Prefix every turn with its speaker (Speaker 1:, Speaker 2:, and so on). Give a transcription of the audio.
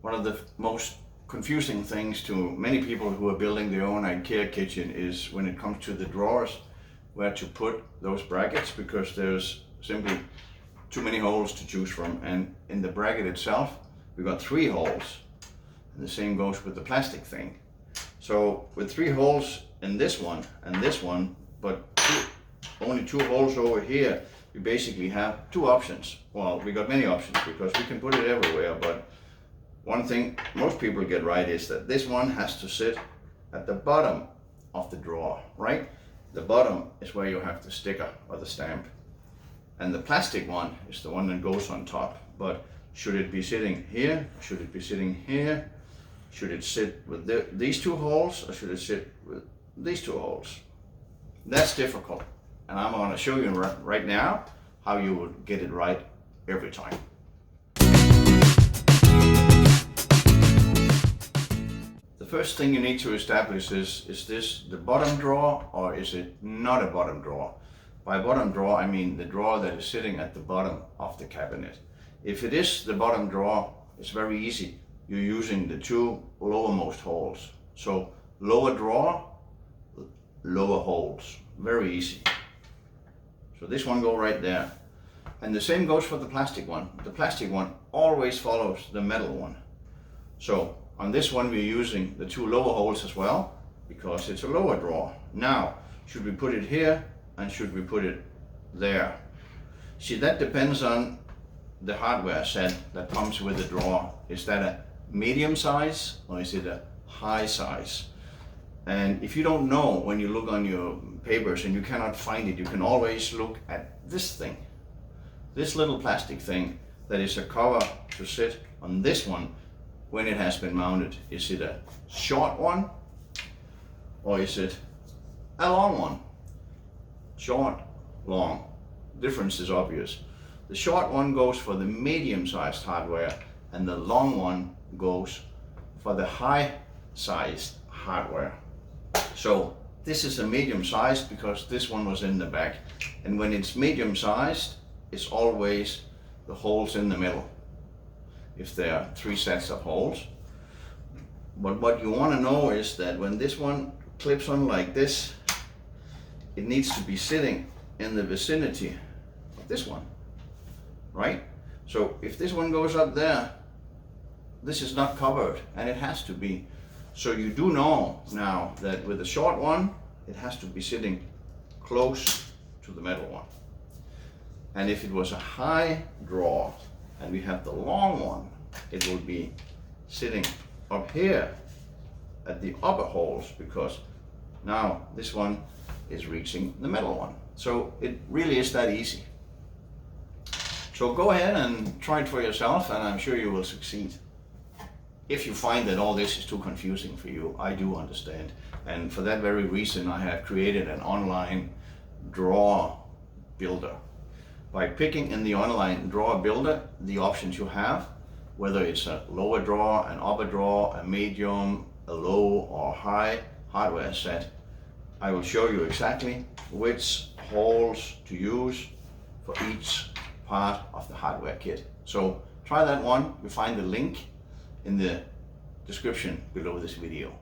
Speaker 1: One of the most confusing things to many people who are building their own IKEA kitchen is when it comes to the drawers, where to put those brackets, because there's simply too many holes to choose from. And in the bracket itself, we've got 3 holes. And the same goes with the plastic thing. So with 3 holes in this one and this one, but only 2 holes over here, we basically have 2 options. Well, we got many options because we can put it everywhere, but one thing most people get right is that this one has to sit at the bottom of the drawer, right? The bottom is where you have the sticker or the stamp. And the plastic one is the one that goes on top. But should it be sitting here? Should it be sitting here? Should it sit with these 2 holes, or should it sit with these 2 holes? That's difficult. And I'm going to show you right now how you would get it right every time. The first thing you need to establish is this the bottom drawer, or is it not a bottom drawer? By bottom drawer, I mean the drawer that is sitting at the bottom of the cabinet. If it is the bottom drawer, it's very easy. You're using the 2 lowermost holes. So lower drawer, lower holes. Very easy. So this one go right there. And the same goes for the plastic one. The plastic one always follows the metal one. So on this one we're using the 2 lower holes as well, because it's a lower drawer. Now, should we put it here and should we put it there? See, that depends on the hardware set that comes with the drawer. Is that a medium size or is it a high size? And if you don't know when you look on your papers and you cannot find it, you can always look at this thing. This little plastic thing that is a cover to sit on this one when it has been mounted. Is it a short one or is it a long one? Short, long. Difference is obvious. The short one goes for the medium-sized hardware and the long one goes for the high-sized hardware. So this is a medium-sized because this one was in the back. And when it's medium-sized, it's always the holes in the middle, if there are 3 sets of holes. But what you want to know is that when this one clips on like this, it needs to be sitting in the vicinity of this one, right? So if this one goes up there, this is not covered, and it has to be. So you do know now that with the short one, it has to be sitting close to the metal one. And if it was a high drawer and we have the long one, it will be sitting up here at the upper holes, because now this one is reaching the metal one. So it really is that easy. So go ahead and try it for yourself, and I'm sure you will succeed. If you find that all this is too confusing for you, I do understand. And for that very reason, I have created an online drawer builder. By picking in the online drawer builder the options you have, whether it's a lower drawer, an upper drawer, a medium, a low or high hardware set, I will show you exactly which holes to use for each part of the hardware kit. So try that one. You'll find the link in the description below this video.